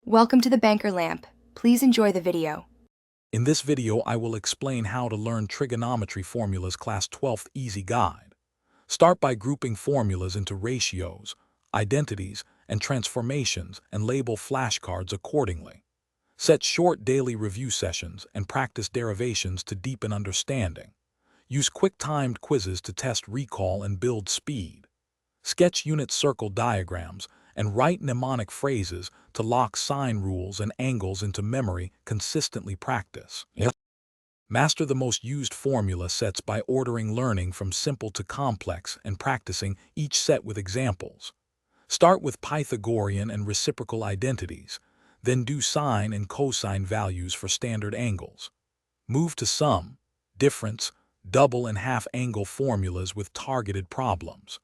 Welcome to the Banker Lamp. Please enjoy the video. In this video, I will explain how to learn trigonometry formulas class 12th easy guide. Start by grouping formulas into ratios, identities, and transformations and label flashcards accordingly. Set short daily review sessions and practice derivations to deepen understanding. Use quick-timed quizzes to test recall and build speed. Sketch unit circle diagrams and write mnemonic phrases to lock sine rules and angles into memory. Consistently practice. Master the most used formula sets by ordering learning from simple to complex and practicing each set with examples. Start with Pythagorean and reciprocal identities, then do sine and cosine values for standard angles. Move to sum, difference, double and half angle formulas with targeted problems.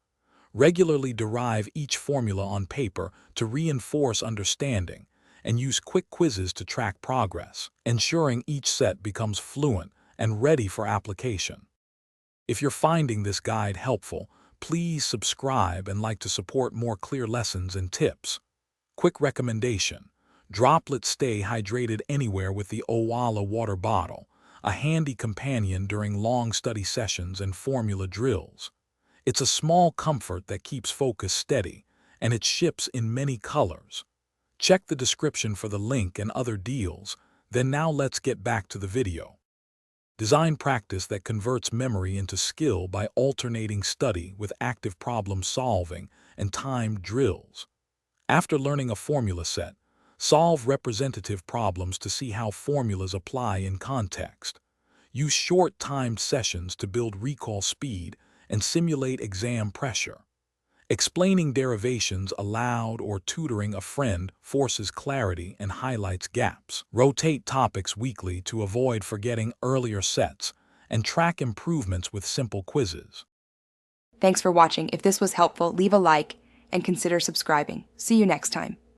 Regularly derive each formula on paper to reinforce understanding, and use quick quizzes to track progress, ensuring each set becomes fluent and ready for application. If you're finding this guide helpful, please subscribe and like to support more clear lessons and tips. Quick recommendation: Droplets stay hydrated anywhere with the Owala water bottle, a handy companion during long study sessions and formula drills. It's a small comfort that keeps focus steady, and it ships in many colors. Check the description for the link and other deals. Then now let's get back to the video. Design practice that converts memory into skill by alternating study with active problem solving and timed drills. After learning a formula set, solve representative problems to see how formulas apply in context. Use short timed sessions to build recall speed and simulate exam pressure. Explaining derivations aloud or tutoring a friend forces clarity and highlights gaps. Rotate topics weekly to avoid forgetting earlier sets, and track improvements with simple quizzes. Thanks for watching. If this was helpful, leave a like and consider subscribing. See you next time.